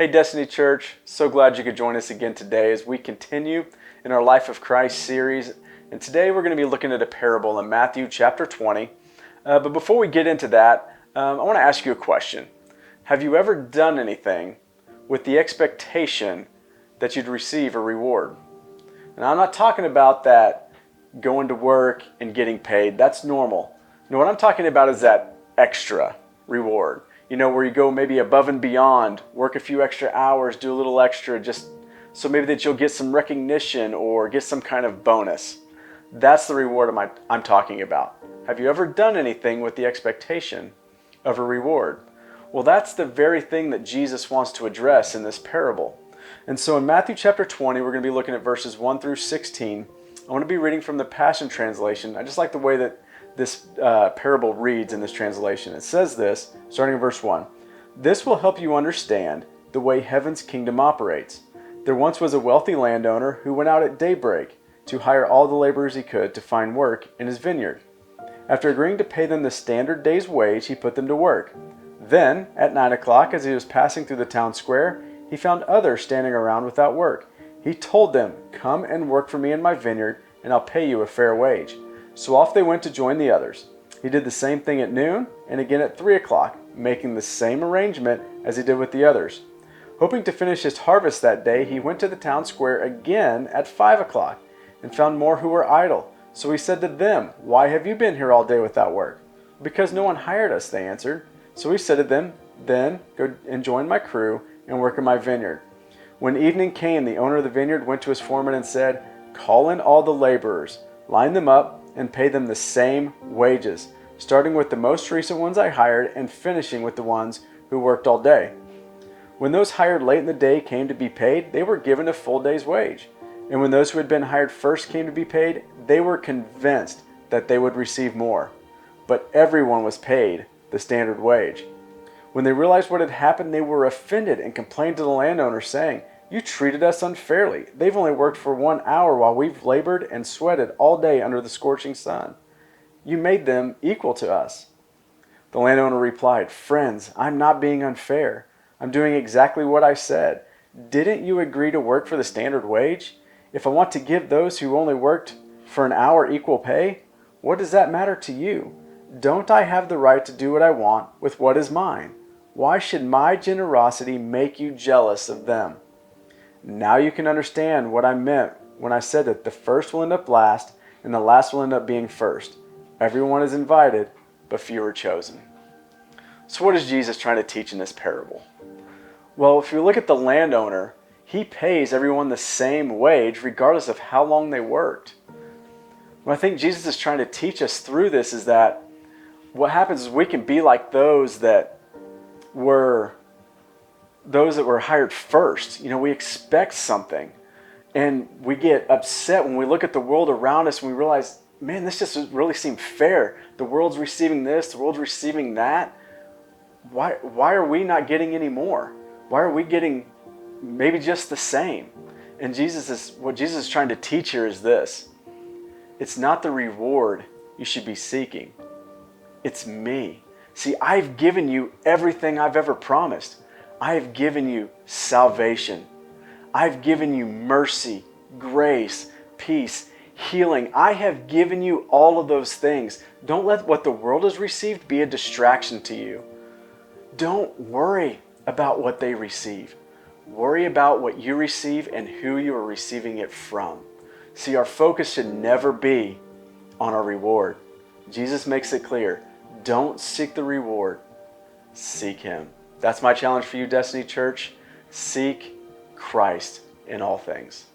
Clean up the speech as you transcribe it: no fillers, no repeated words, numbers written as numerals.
Hey Destiny Church, so glad you could join us again today as we continue in our Life of Christ series. And today we're going to be looking at a parable in Matthew chapter 20. But before we get into that, I want to ask you a question. Have you ever done anything with the expectation that you'd receive a reward? And I'm not talking about that going to work and getting paid. That's normal. No, what I'm talking about is that extra reward. You know, where you go maybe above and beyond, work a few extra hours, do a little extra, just so maybe that you'll get some recognition or get some kind of bonus. That's the reward I'm talking about. Have you ever done anything with the expectation of a reward? Well, that's the very thing that Jesus wants to address in this parable. And so in Matthew chapter 20, we're going to be looking at verses 1 through 16. I want to be reading from the Passion Translation. I just like the way that this parable reads in this translation. It says this, starting in verse 1. This will help you understand the way heaven's kingdom operates. There once was a wealthy landowner who went out at daybreak to hire all the laborers he could to find work in his vineyard. After agreeing to pay them the standard day's wage, he put them to work. Then, at 9 o'clock, as he was passing through the town square, he found others standing around without work. He told them, "Come and work for me in my vineyard, and I'll pay you a fair wage." So off they went to join the others. He did the same thing at noon and again at 3 o'clock, making the same arrangement as he did with the others. Hoping to finish his harvest that day, he went to the town square again at 5 o'clock and found more who were idle. So he said to them, "Why have you been here all day without work?" "Because no one hired us," they answered. So he said to them, "Then go and join my crew and work in my vineyard." When evening came, the owner of the vineyard went to his foreman and said, "Call in all the laborers, line them up, and pay them the same wages, starting with the most recent ones I hired and finishing with the ones who worked all day." When those hired late in the day came to be paid, they were given a full day's wage. And when those who had been hired first came to be paid, they were convinced that they would receive more. But everyone was paid the standard wage. When they realized what had happened, they were offended and complained to the landowner, saying, "You treated us unfairly. They've only worked for 1 hour while we've labored and sweated all day under the scorching sun. You made them equal to us." The landowner replied, "Friends, I'm not being unfair. I'm doing exactly what I said. Didn't you agree to work for the standard wage? If I want to give those who only worked for an hour equal pay, what does that matter to you? Don't I have the right to do what I want with what is mine? Why should my generosity make you jealous of them?" Now you can understand what I meant when I said that the first will end up last and the last will end up being first. Everyone is invited, but few are chosen. So what is Jesus trying to teach in this parable? Well, if you look at the landowner, he pays everyone the same wage regardless of how long they worked. What I think Jesus is trying to teach us through this is that what happens is we can be like those that were hired first. You know, we expect something and we get upset when we look at the world around us and we realize, man, this just doesn't really seem fair. The world's receiving this, the world's receiving that. Why are we not getting any more? Why are we getting maybe just the same? And what Jesus is trying to teach here is this. It's not the reward you should be seeking. It's me. See, I've given you everything I've ever promised. I've given you salvation. I've given you mercy, grace, peace, healing. I have given you all of those things. Don't let what the world has received be a distraction to you. Don't worry about what they receive. Worry about what you receive and who you are receiving it from. See, our focus should never be on our reward. Jesus makes it clear. Don't seek the reward. Seek Him. That's my challenge for you, Destiny Church. Seek Christ in all things.